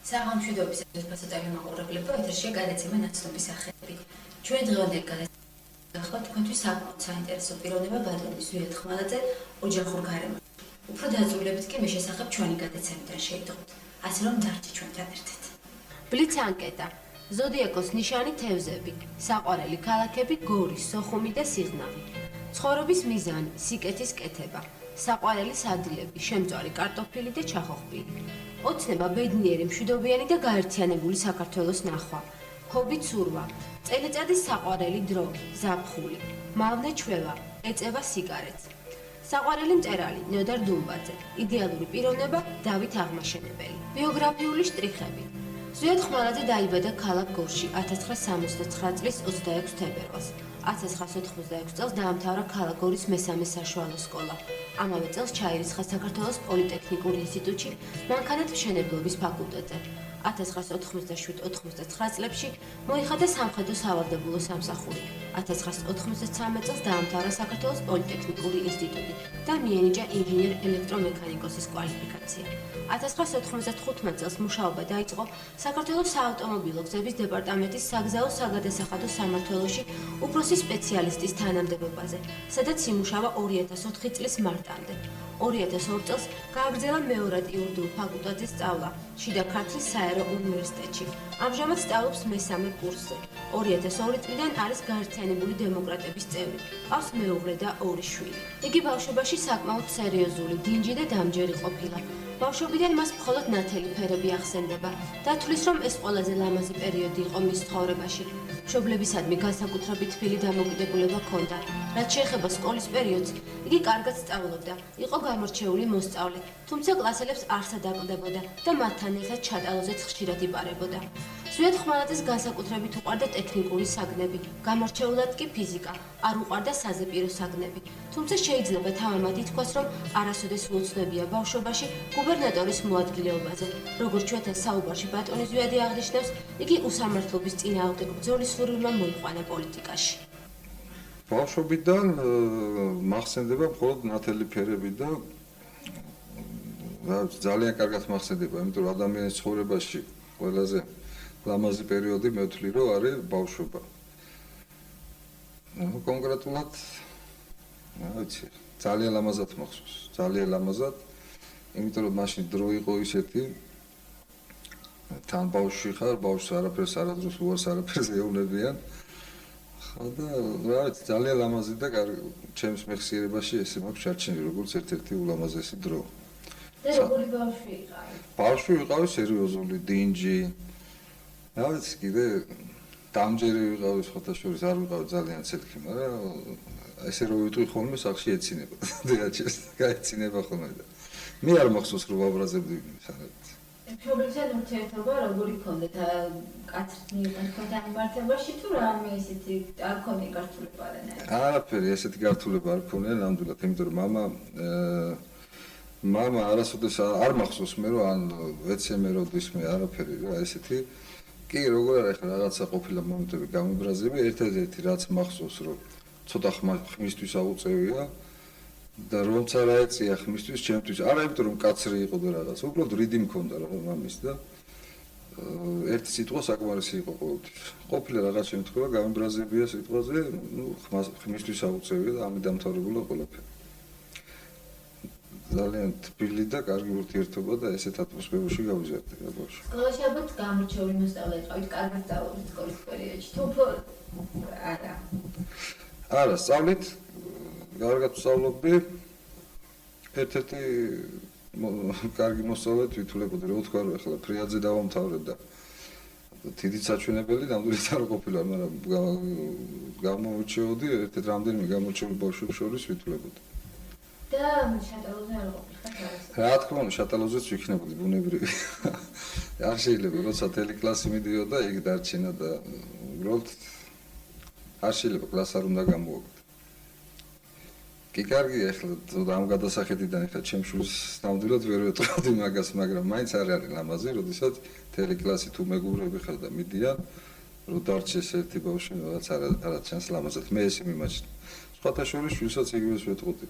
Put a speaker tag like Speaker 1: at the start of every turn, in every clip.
Speaker 1: საღამშვიდობის ფასატელი მაყურებლებო, ეთერშია გადაცემა ნაცნობის სახელები. ჩვენ დღევანდელი გადაცემა გახლავთ თქვენთვის საკმაოდ საინტერესო პიროვნება ბატონის ზვიად ხმალაძე ოჯახურ გარემოში. უფრო დაწვრილებით კი მე შესახებ ჩვენი გადაცემიდან შეიტყოთ. ასე რომ დარჩით ჩვენთან ერთად. ბლიც ანკეტა. ზოდიაკოს ნიშანი თევზები, საყვარელი ქალაქები გორი, სოხუმი და სიღნაღი. ცხოვრების მიზანი, სიკეთის კეთება, საყვარელი სადილები, შემწვარი კარტოფილი და ჩახოხბილი. ოცნება ბედნიერი, მშვიდობიანი და გაერთიანებული საქართველოს ნახვა. ჰობი ცურვა, წელიწადის საყვარელი დრო, ზაფხული, მავნე ჩვევა, ეწევა სიგარეტს. საყვარელი მწერალი, ნოდარ დუმბაძე, იდეალური პიროვნება, დავით აღმაშენებელი. ბიოგრაფიული შტრიხები. ზვიად ხმალაძე დაიბადა ქალაქ გორში 1969 წლის 26 თებერვალს. 1986 წელს დაამთავრა ქალაქ გორის მესამე საშუალო სკოლა. ამავე წელს ჩაირიცხა საქართველოს პოლიტექნიკურ ინსტიტუტში მანქანათმშენებლობის ფაკულტეტზე. 1987-89 წლებში მოიხადა სამხედრო სავალდებულო სამსახური. 1993 წელს დაამთავრა საქართველოს პოლიტექნიკური ინსტიტუტი და მიენიჭა ინჟინერ ელექტრომექანიკოსის კვალიფიკაცია. 1995 წელს მუშაობა დაიწყო საქართველოს საავტომობილო გზების დეპარტამენტის საგზაო საგადასახადო სამმართველოში უფროსი სპეციალისტის თანამდებობაზე, სადაც იმუშავა 2004 წლის მარტამდე. 2002 წელს გააგრძელა მეორად იურიდიულ ფაკულტეტზე სწავლა შიდა ქართლის საერო უნივერსიტეტში. ამჟამად სწავლობს მესამე კურსზე. 2002 წლიდან არის გაერთიანებული დემოკრატების წევრი. ჰყავს მეუღლე და ორი შვილი. იგი ბავშვობაში საკმაოდ სერიოზული, დინჯი და დამჯერი ყოფილა. ბავშვობიდან მას მხოლოდ ნათელი ფერები ახსენდება და თვლის, რომ ეს ყველაზე ლამაზი პერიოდი იყო მის ცხოვრებაში. მშობლებისადმი განსაკუთრებით თბილი დამოკიდებულება ჰქონდა. რაც შეეხება სკოლის პერიოდს, იგი კარგად სწავლობდა, იყო გამორჩეული მოსწავლე, თუმცა კლასელებს არსად აკლდებოდა და მათთან ერთად ჩატალოზეც ხშირად იპარებოდა. ზვიად ხმალაძეს განსაკუთრებით უყვარდა ტექნიკური საგნები, გამორჩეულად კი ფიზიკა, არ უყვარდა საზეპირო საგნები. თუმცა შეიძლება თავამად ითქვას, რომ არასოდეს უოცნობია ბავშვობაში გუბერნატორის მოადგილეობაზე. როგორც ჩვენთან საუბარში ბატონი ზვიადი აღნიშნავს, იგი უსამართლობის წინააღმდეგ ბრძოლისურვილმა მოიყვანა პოლიტიკაში.
Speaker 2: ბავშვობიდან მახსენდება მხოლოდ ნათელი ფერები და ძალიან კარგად მახსენდება, იმიტომ რომ ადამიანის ცხოვრებაში ყველაზე ლამაზი პერიოდი მე ვთვლი, რომ არის ბავშვობა. კონკრეტულად ვიცი, ძალიან ლამაზად მახსოვს, ძალიან ლამაზად, იმიტომ რომ მაშინ დრო იყო ისეთი, თან ბავშვი ხარ, ბავშვს არაფერს არადროს უარს არაფერს ეუბნებიან. და რა ვიცი, ძალიან ლამაზი და ჩემს მეხსიერებაში ესე მაქვს ჩარჩენილი, როგორც ერთ-ერთი ულამაზესი დრო.
Speaker 1: და როგორი ბავშვი იყავი?
Speaker 2: ბავშვი ვიყავი სერიოზული, დინჯი. რა ვიცი, კიდე დამჯერი ვიყავი, სხვათა შორის არ ვიყავი ძალიან ცეცხლი, მაგრამ ესე რომ ვიტყვი ხოლმე სახში ეცინება. დედაჩეს გაეცინება ხოლმე და მე არ მახსოვს რომ ვაბრაზებდი ხარად.
Speaker 1: მშობლებთან ურთიერთობა როგორი გქონდათ? კაცრი თქვენთან მიმართებაში თუ რამე ისეთი არ ქონია გართულება არანაირი?
Speaker 2: არაფერი ესეთი გართულება არ ქონია ნამდვილად, იმიტომ რომ მამა არასოდეს არ მახსოვს მე რომ ან ეცემე როდის მე არაფერი რა ესეთი კი როგორ არის ხა რაღაცა ყოფილა მომენტები გამიბრაზები, ერთ-ერთი რაც მახსოვს რომ ცოტა ხმისთვის აუწევია და რომც არ აეწია ხმისთვის ჩემთვის, არა იმიტომ რომ კაცრი იყო და რაღაც, უბრალოდ რიდი მქონდა რა მამის და ერთი სიტყვა საკმარისი იყო ყოველთვის. ყოფილა რაღაც შემთხვევა გამიბრაზებია სიტყვაზე, ნუ ხმისთვის აუწევია და ამით დამთავრებულა ყველაფერი. ძალიან თბილი და კარგი ურთიერთობა და ესეთ ატმოსფეროში გავიზარდე რა ბავშვი.
Speaker 1: სკოლაში ალბათ გამორჩეული მოსწავლე იყავით, კარგად სწავლობთ სკოლის პერიოდში, თუ არა?
Speaker 2: არა, სწავლით, კარგად ვსწავლობდი. ერთ-ერთი კარგი მოსწავლე თვითულებოდი, რა ვთქვა, რომ ახლა ფრიაძე დავამთავრე და თითით საჩვენებელი ნამდვილად არ ყოფილა, მაგრამ გამოვირჩეოდი, ერთ-ერთ რამდენიმე გამორჩეული ბავშვებს შორის თვითულებოდი.
Speaker 1: და შატალოზე არ ყოფილიყარ?
Speaker 2: რა თქმა უნდა, შატალოზეც ვიქნებოდი ბუნებრივი. არ შეიძლება, როცა თელი კლასი მიდიოდა, იქ დარჩენა და უბრალოდ არ შეიძლება კლას არ უნდა გამოვაგდე. კი კარგია ახლა ამ გადასახედიდან ახლა ჩემს შვილს ნამდვილად ვერ ვეტყოდი მაგას, მაგრამ მაინც არ არის ლამაზი, როდესაც თელი კლასი თუ მეგობრები ხარ და მიდიან, რომ დარჩეს ერთი ბავშვი, რაღაც არა ჩანს ლამაზად. მე ესე მიმაჩნია. სხვათა შორის შვილსაც იგივეს ვეტყოდი.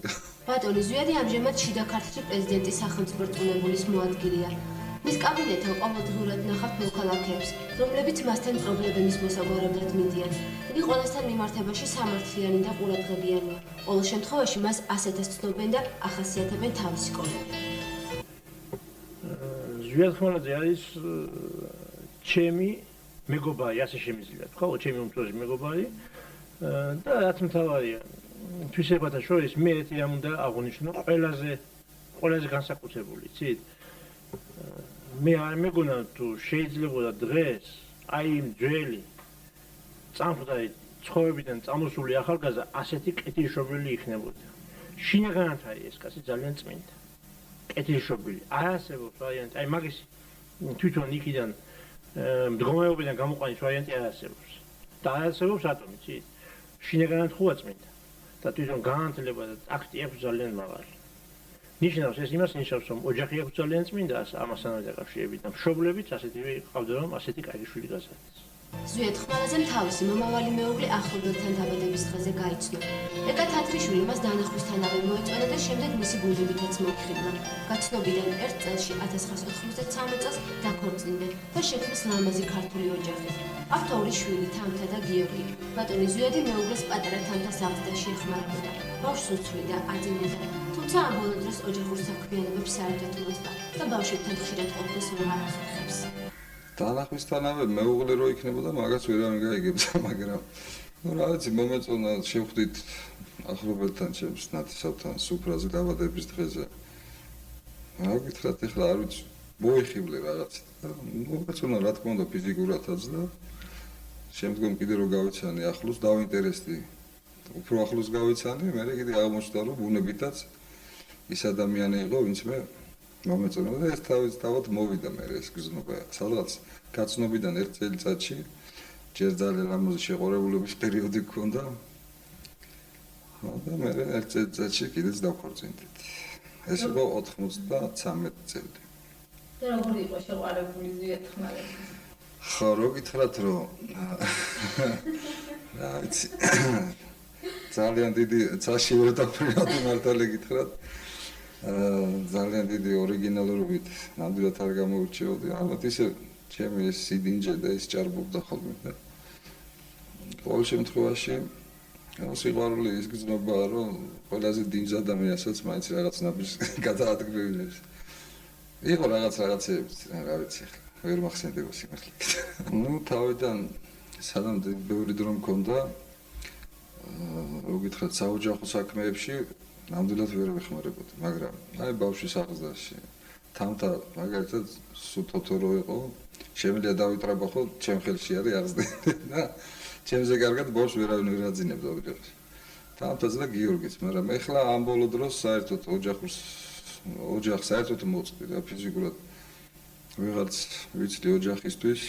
Speaker 1: ბატონი ზვიადი ამჟამად შიდა ქართლის პრეზიდენტის სახელმწიფო რწმუნებულის მოადგილეა. მის კაბინეტთან ყოველდღიურად ნახავთ მოქალაქეებს, რომლებიც მასთან პრობლემების მოსაგვარებლად მიდიან. იგი ყველასთან მიმართებაში სამართლიანი და ყურადღებიანია. ყოველ შემთხვევაში მას ასეთას ცნობენ და ახასიათებენ თავისი კოლეგები.
Speaker 3: ზვიად ხმალაძე არის ჩემი მეგობარი, ასე შემიძლია თქვა, ჩემი უმცროსი მეგობარი და რაც მთავარია, თვისებათა შორის მე ერთი რამ უნდა აღვნიშნო, ყველაზე განსაკუთრებული, იცით? მე არ მეგონა თუ შეიძლებოდა დღეს აი იმ ძველი წამყვანი ცხოვრებიდან წამოსული ახალგაზრდა ასეთი კეთილშობილი იქნებოდა. შინაგანად არის ეს კაცი ძალიან წმინდა. კეთილშობილი. არ არსებობს ვარიანტი, აი მაგის თვითონ იქიდან მდგომარეობიდან გამოყვანის ვარიანტი არ არსებობს. და არ არსებობს რატომ, იცით? შინაგანად ხუა წმინდა. და თვითონ განათლება და ტაქტი აქვს ძალიან მაღალი. ნიშნავს ეს იმას ნიშნავს რომ ოჯახი აქვს ძალიან წმინდა ამასთან დაკავშირებით და მშობლებიც ასეთივე ყავდა რომ ასეთი კაი შვილი გასაცეს.
Speaker 1: ზვიად ხმალაძემ თავისი მომავალი მეუღლე ახლობელთან დაბადების დღეზე გაიცნო. ეკა თათრიშვილი მას დანახვისთანავე მოეწონა და შემდეგ მისი გუნდებითაც მოიხიბლა. გაცნობიდან ერთ წელში 1993 წელს დაქორწინდნენ და შექმნეს ლამაზი ქართული ოჯახი. აქვთ ორი შვილი, თამთა და გიორგი. ბატონი ზვიადი მეუღლეს პატარა თამთას აღზრდაში ეხმარებოდა. ბავშვს უსწვლიდა, აძინებდა. თუმცა ამ ბოლო დროს ოჯახურ საქმიანობებს საერთოდ მოწყდა და ბავშვებთან ხშირად ყოფნის რომ არ ახერხებს.
Speaker 2: დანახვისთანავე მეუღლე რო იქნებოდა, მაგას ვერავინ გაიგებდა, მაგრამ რა ვიცი, მომეწონა შევხვდით ახლობელთან ჩემს ნათესავთან სუფრაზე დაბადების დღეზე. რა გითხრათ, ეხლა არ ვიცი, მოიხიბლე რაღაცით. მომეწონა რა თქმა უნდა ფიზიკურადაც და შემდგომ კიდე რო გავიცანი ახლოს, დავინტერესდი. უფრო ახლოს გავიცანი, მე კიდე აღმოჩნდა რომ ბუნებითაც ის ადამიანი იყო, ვინც მე მომეწონა და ეს თავად მოვიდა მე ეს გზნობა. სადღაც გაცნობიდან ერთ წელიწადში ჯერ ძალიან ლამაზი შეყურებულების პერიოდი გქონდა. და მე ერთ წელიწადში კიდეც დავქორწინდით. ეს იყო 93 წელი.
Speaker 4: და როგორი იყო შეყარებული ზვიად ხმალაძე?
Speaker 2: ხო, რო გითხრათ რომ რა ვიცი ძალიან დიდი წაში ვერ დაფრინავდი მართალი გითხრათ. ძალიან დიდი ორიგინალურობით ნამდვილად არ გამოურჩეოდი. ალბათ ისე ჩემი ეს სიდინჯე და ის ჭარბობდა ხოლმე და ყოველ შემთხვევაში სიყვარული ის გრძნობაა რომ ყველაზე დინჯ ადამიანსაც მაინც რაღაც ნაბიჯს გადაადგმევინებს. იყო რაღაცეებიც, რა ვიცი ახლა ვერ მახსენდება სიმართლე. ნუ თავიდან სანამ ბევრი დრო მქონდა რო გითხრათ საოჯახო საქმეებში ნამდვილად ვერ ვეხმარებოდი, მაგრამ აი ბავშვის აღზრდაში თამთა მაგალითად სუთოთორო იყო, შემიძლია დავიტრაბახო, ჩემ ხელში არის აღზრდილი და ჩემზე კარგად ბავშვს ვერავინ ვერ აძინებდა ოჯახში. თამთაც და გიორგიც, მაგრამ ეხლა ამ ბოლო დროს საერთოდ ოჯახს საერთოდ მოწყდი და ფიზიკურად ვიღაც ვიცი ოჯახისთვის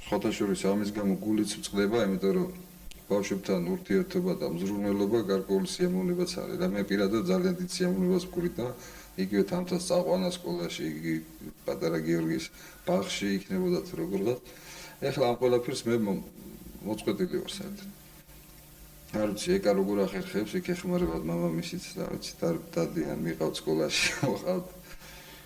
Speaker 2: ხოთაშორის ამის გამო გულიც წყდება, იმიტომ რომ ბავშვებთან ურთიერთობა და მზრუნველობა გარკვეული სიამოვნებაც არის და მე პირადად ძალიან დიდ სიამოვნებას ვქვრით და იგივე თამთას წაყვანა სკოლაში, იგი პატარა გიორგის ბაღში იქნებოდა თუ როგორღაც. ეხლა ამ ყველაფერს მე მოწყვეტილი ვარ საერთოდ. არ ვიცი, ეკა როგორ ახერხებს, იქ ეხმარებათ მამამისიც, რა ვიცი, დადიან, მიყავთ სკოლაში, მოყავთ.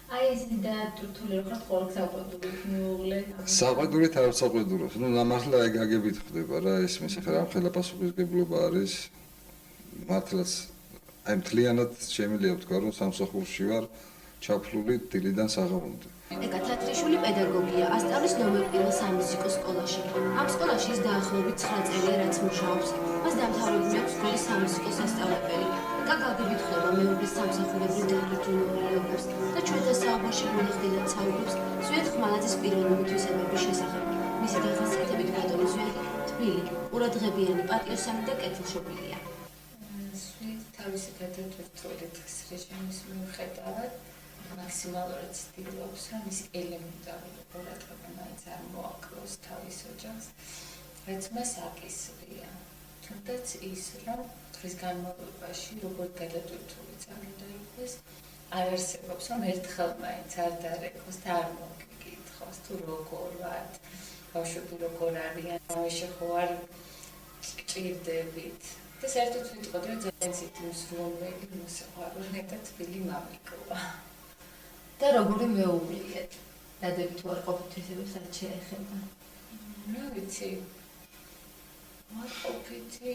Speaker 4: აი ეს და თურთული რო ხარ ხოლმე საყვედური მეუღლე.
Speaker 2: საყვედურით არ საყვედურობს. ნუ მართლა ეგ აგებით ხდება რა, ეს მე ხარ ამ ხელა პასუხისმგებლობა არის. მართლაც აი მთლიანად შემიძლია ვთქვა, რომ სამსახურში ვარ ჩაფლული დილიდან საღამომდე.
Speaker 1: ეკა თათრიშვილი პედაგოგია, ასწავლის ნომერ 1 სამუსიკო სკოლაში. ამ სკოლაში ის დაახლოებით 9 წელია რაც მუშაობს. მას დამთავრებული აქვს სკოლის სამუსიკო სასწავლებელი. ეკა გაგებით ხდება მეუღლის სამსახურებრივ დაგრძელებას და ჩვენთან საუბარში მონახდენად საუბრობს ზვიად ხმალაძის პიროვნული თვისებების შესახებ. მისი დახასიათებით ბატონი ზვიადი თბილი, ყურადღებიანი, პატიოსანი და კეთილშობილია.
Speaker 4: ზვიად თავისი გადატვირთული რეჟიმის მიუხედავად მაქსიმალურად ცდილობს, რომ ის ელემენტარული ყურადღება მაინც არ მოაკლოს თავის ოჯახს, რაც მას აკისრია. თუნდაც ის, რომ დღის განმავლობაში როგორც გადატვირთულიც არ უნდა იყოს, არ არსებობს, რომ ერთხელ მაინც არ დარეკოს და არ მოგიკითხოს, თუ როგორ ვართ, ბავშვები როგორ არიან, ამაში ხო არ გჭირდებით. და საერთოდ ვიტყოდი, რომ ძალიან ცივი მსროლელი, მოსიყვარულე და თბილი მამიკოა.
Speaker 1: და როგორი მეუღლიეთ? დადები თუ არ ყოფით ისევე საერთოდ შეეხება.
Speaker 4: რა ვიცი. მათ ყოფითი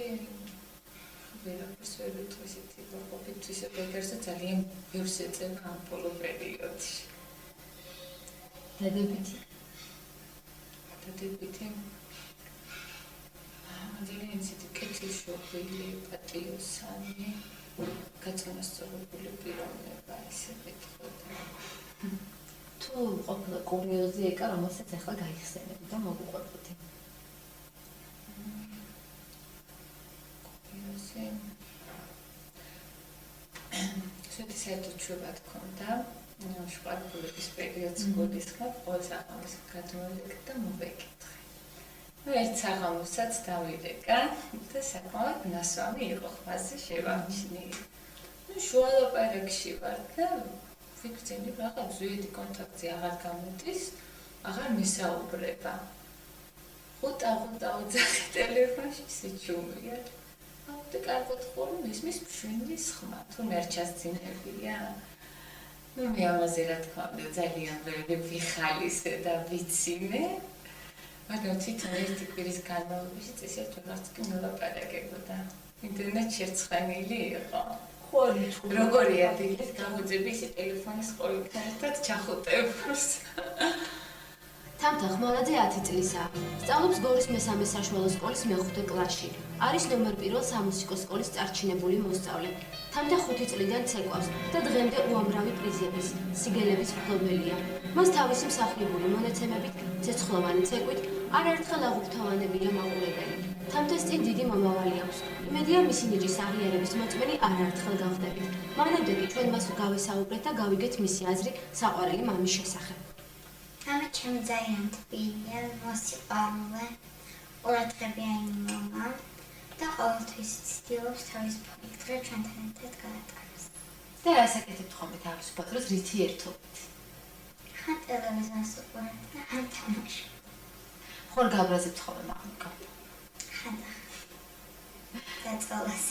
Speaker 4: ვერაფერს ვერ ვიტყვი ისეთი ყოფით ისე ბეგერზე ძალიან ბევრს ეწევა ამ ბოლო პერიოდში.
Speaker 1: დადებითი.
Speaker 4: ძალიან ისეთი კეთილშობილი, პატრიოტული, გაწონასწორებული პიროვნება ისე ვიტყოდა.
Speaker 1: თუ ყოფილა კურიოზი ეკა, რომელსაც ახლა გაიხსენებდი და მოგუყვებოდი.
Speaker 4: კურიოზი. შედი საერთოდ ჩვევა თქონდა. შუქარბულების პერიოდს გულისხმობ, ყოველ საღამოს გადმოვიდექ და მოვეკითხე. ერთ საღამოსაც დავიდეკა და საკმაოდ ნასვამი იყო, ხმაზე შევამჩნიე. შუალაპარაკში ვარ და ვიქცენი რაღაც ზუსტი კონტაქტი აღარ გამოდის, აღარ მისაუბრება. ხუტა უძახე ტელეფონში სიჩუმეა. და კარგად ხოლმე მისმის მშვენის ხმა, თუ მერჩასწინებია. მე ამაზე რა თქვა, ძალიან ბევრი ვიხალისე და ვიცინე. მაგრამ თვითონ ერთი კვირის განმავლობაში წესიერ თუნდაც კი მოლაპარაკებოდა. ინტერნეტში ერთხანილი იყო.
Speaker 1: ხოლმე
Speaker 4: როგორი ადგილით გამოძები ისი ტელეფონის ყოველდღიურად ერთად ჩახუტებს.
Speaker 1: თამთა ხმალაძე 10 წლისაა. სწავლობს გორის მესამე საშუალო სკოლის მეხუთე კლასში. არის ნომერ 1 სამუსიკო სკოლის წარჩინებული მოსწავლე. თამთა 5 წლიდან ცეკვავს და დღემდე უამრავი პრიზების, სიგელების მფლობელია. მას თავისი მსახიობური მონაცემებით, ცეცხლოვანი ცეკვით, არაერთხელ აღუფრთოვანებია მაყურებელი. თამთას წინ დიდი მომავალი აქვს. იმედია მისი ნიჭის აღიარების მოწმენი არაერთხელ გავხდებით. მანამდე კი ჩვენ მას გავესაუბრეთ და გავიგეთ მისი აზრი საყვარელი მამის შესახებ.
Speaker 5: მამა ჩემი ძალიან თბილია, მოსიყვარულე, ყურადღებიანი მამა და ყოველთვის ცდილობს თავის ფონით დღე ჩვენთან ერთად გაატაროს.
Speaker 1: და რა საკეთებთ ხოლმე თავისუფლად დროს რითი ერთობით?
Speaker 5: ხან ტელევიზორს უყურებ და ხან თამაშობ.
Speaker 1: ხორ გაბრაზებთ ხოლმე მამიკო?
Speaker 5: ხან დაწყალას.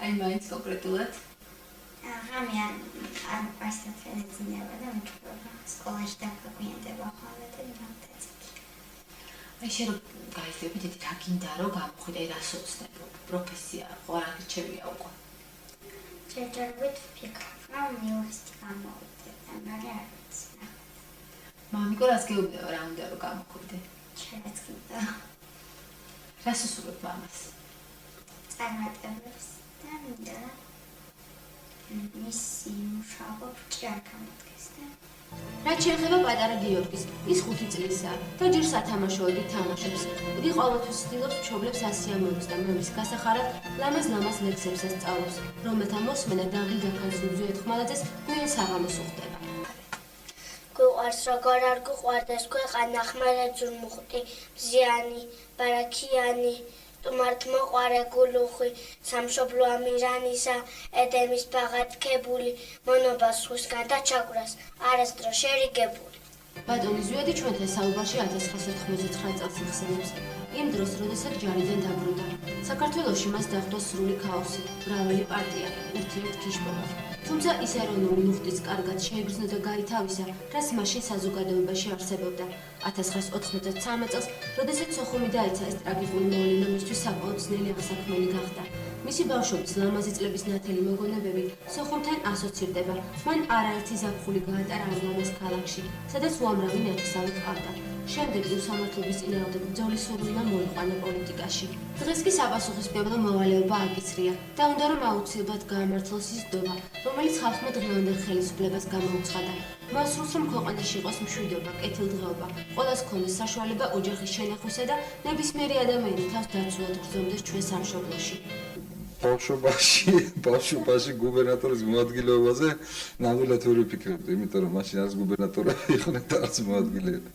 Speaker 1: აი მაინც კონკრეტულად?
Speaker 5: ღამე არ პასტა თელეცინება და მეკითხება სკოლაში დაგაგვიანდება ხოლმე და მომწეცი.
Speaker 1: აი შენ გაიზრდები დიდი რა გინდა რომ გამოხვიდე რა სოცნებო პროფესია ხო არ არჩევია უკვე.
Speaker 5: ჯერჯერობით ვფიქრობ რომ უნივერსიტეტი გამოვიდე და მაგრამ არ ვიცი.
Speaker 1: მამიკო რას გეუბნება რა უნდა რომ გამოხვიდე?
Speaker 5: შენაც გინდა.
Speaker 1: რას უსურვებ მამას?
Speaker 5: წარმატებებს და მინდა მისი მუშაობა ბრჭი არ გამოდგეს და
Speaker 1: რაც შეეხება პატარა გიორგის, ის 5 წლისაა და ჯერ სათამაშოებით თამაშობს. იგი ყოველთვის ცდილობს მშობლებს ასიამოვნოს და მამის გასახარად ლამაზ-ლამაზ ლექსებს ასწავლოს, რომელთა მოსმენა დაღლი-დაქანს უძუეთ ხმალაძეს გვიან საღამოს უხდება.
Speaker 6: გვიყვარს როგორ არ გვიყვარდეს ქვეყანა ხმარა ჯურმუხტი, მზიანი, ბარაქიანი, სტუმართ მოყვარე გულუხვი, სამშობლო ამირანისა, ედემის ბაღატკებული, მონობას სხვისგან და ჩაგვრას, არასდროს შერიგებული.
Speaker 1: ბატონი ზვიადი ჩვენთან საუბარში 1999 წელს იხსენებს. იმ დროს, როდესაც ჯარიდან დაბრუნდა, საქართველოში მას დახვდა სრული ქაოსი, მრავალი პარტია, ურთიერთქიშბობა. თუმცა ის ეროვნული მუხტიც კარგად შეიგრძნო და გაითავისა, რაც მაშინ საზოგადოებაში არსებობდა. 1993 წელს, როდესაც სოხუმი დაეცა ეს ტრაგიკული მოვლენა მისთვის საკმაოდ ძნელი აღსაქმელი გახდა. მისი ბავშვობის ლამაზი წლების ნათელი მოგონებები სოხუმთან ასოცირდება. მან არაერთი ზაფხული გაატარა ამ ლამაზ ქალაქში, სადაც უამრავი ნათესავი ჰყავდა. შემდეგ უსამართლობის წინააღმდეგ ბრძოლის სურვილმა მოიყვანა პოლიტიკაში. დღეს კი საპასუხისმგებლო მოვალეობა აკისრია და უნდა რომ აუცილებლად გაამართლოს ის დობა, რომელიც ხალხმა დღევანდელ ხელისუფლებას გამოუცხადა. მას სურს რომ ქვეყანაში იყოს მშვიდობა, კეთილდღეობა, ყველას ჰქონდეს საშუალება ოჯახის შენახვისა და ნებისმიერი ადამიანი თავს დაცულად გრძნობს ჩვენ სამშობლოში.
Speaker 2: ბავშვობაში გუბერნატორის მოადგილეობაზე ნამდვილად ვერ ვიფიქრებდი, იმიტომ რომ მაშინ არც გუბერნატორები იყვნენ და არც მოადგილეები.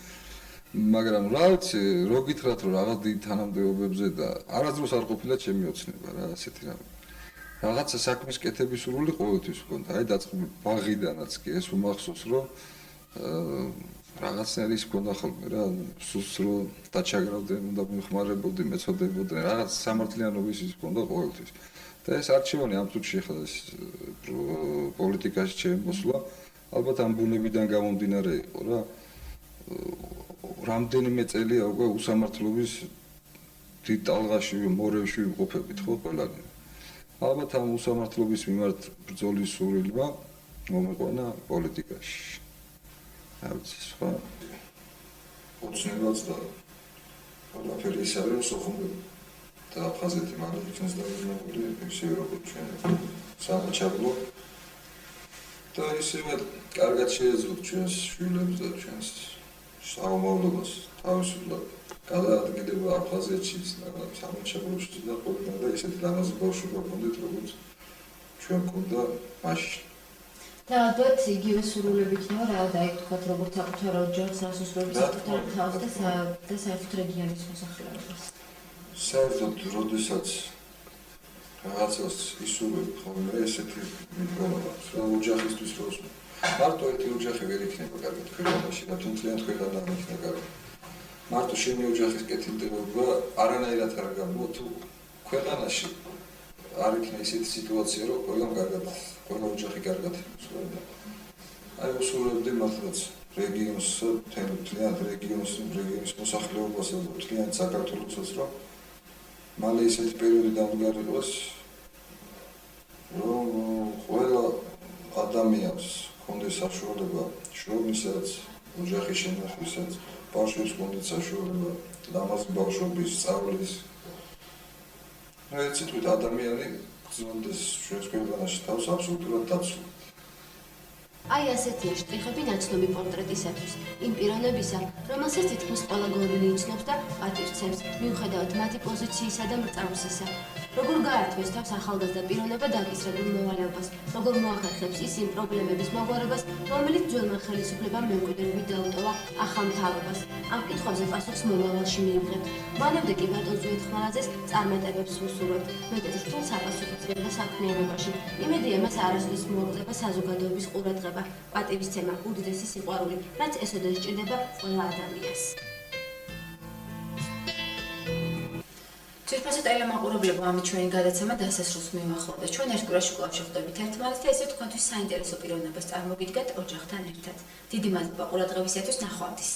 Speaker 2: მაგრამ რა ვიცი, რო გითხრათ რომ რაღაც დიდ თანამდებობებზე და არასდროს არ ყოფილა ჩემი ოცნება რა, ასეთი რამე. რაღაცა საქმის კეთების სურვილი ყოველთვის ჰქონდა. აი დაწყებული ბაღიდანაც კი ეს უმახსოვს რომ რაღაცნაირი ის ჰქონდა ხოლმე რა, სულს რომ დაჩაგრავდნენ, უნდა მიხმარებოდი, მეწოდებოდნენ, რაღაც სამართლიანობის ის ჰქონდა ყოველთვის. და ეს არჩევანი ამ წუთში ახლა ეს პოლიტიკაში ჩემი მოსვლა ალბათ ამ ბუნებიდან გამომდინარე იყო რა. რამდენიმე წელია უკვე უსამართლობის დიდ ტალღაში, მორევში ვიმყოფებით ხო ყველანი. ალბათ ამ უსამართლობის მიმართ ბრძოლის სურვილმა მომიყვანა პოლიტიკაში. რაც სხვა ოცნებაც და ყველაფერი ის არის, სოხუმი და აფხაზეთი მალე იქნეს დაბრუნებული, ისე როგორც ჩვენ სამაჩაბლო და ისევე კარგად შეეძლოთ ჩვენს შვილებს და ჩვენს საომავლობას თავისუფლად გადაადგილება აფხაზეთში და სამაჩაბლოში და ყველგან და ისეთი ლამაზი ბავშვობა გქონდეთ, როგორც ჩვენ გქონდა მაშინ.
Speaker 1: და ალბათ იგივე სურვილები იქნება რა დაიქვთ როგორც საკუთარ ოჯახს, სასუსრობის საკუთარ თავს და საერთოდ რეგიონის მოსახლეობას.
Speaker 2: საერთოდ როდესაც რაღაცას ისურვებ ხოლმე ესეთი მდგომა მაქვს რა ოჯახისთვის როს მარტო ერთი ოჯახი ვერ იქნება კარგად ქვეყანაში და თუნთლიანად ქვეყანა არ იქნება კარგი. მარტო შენი ოჯახის კეთილდღეობა არანაირად არ გამოვა თუ ქვეყანაში არ იქნება ისეთი სიტუაცია რომ ყველა ოჯახი კარგად იქნება. აი უსურვებდი მართლაც რეგიონს, თლიანად რეგიონის მოსახლეობასაც და თლიანად საქართველოსაც რომ მალე ისეთი პერიოდი დამდგარიყოს რომ ყველა ადამიანს ჰქონდეს საშუალება შრომისაც, ოჯახის შენახვითაც, ბავშვებს ჰქონდეს საშუალება ლამაზი ბავშვობის, სწავლის. Έτσι თვით ადამიანი გრძნობს ჩვენს ქვეყანაში თავს აბსოლუტურად დაცულად.
Speaker 1: აი ასეთია შტრიხები ნაცნობი პორტრეტისათვის, იმ პიროვნებისა, რომელსაც თითქმის ყველა გორი იცნობს და პატივცემს, მიუხედავად მათი პოზიციისა და მრწამსისა. როგორ გაართმევს თავს ახალგაზრდა პიროვნება დაკისრებულ მოვალეობას, როგორ მოახერხებს ის იმ პრობლემების მოგვარებას, რომელიც ძველმა ხელისუფლებამ მემკვიდრეობით დაუტოვა ახალ მთავრობას. ამ კითხვებზე პასუხს მომავალში მიიღებთ. მანამდე კი ბატონ ზვიად ხმალაძეს წარმატებებს ვუსურვებთ, მეტად რთულ საფასუხებლად საქმიანობაში. იმედია მას არასოდეს მოუკლება საზოგადოების ყურადღება, პატივისცემა, უდიდესი სიყვარული, რაც ესოდე სჭირდება ყველა ადამიანს.
Speaker 4: თვითფასო ტელემაყურებლებო, ამით ჩვენი გადაცემა დასასრულს მივახლოვდა. ჩვენ ერთ კვირაში კვლავ შევხვდებით ერთმანეთს და ესე თქვენთვის საინტერესო პიროვნებას წარმოგიდგათ ოჯახთან ერთად. დიდი მადლობა ყურადღებისათვის, ნახვამდის.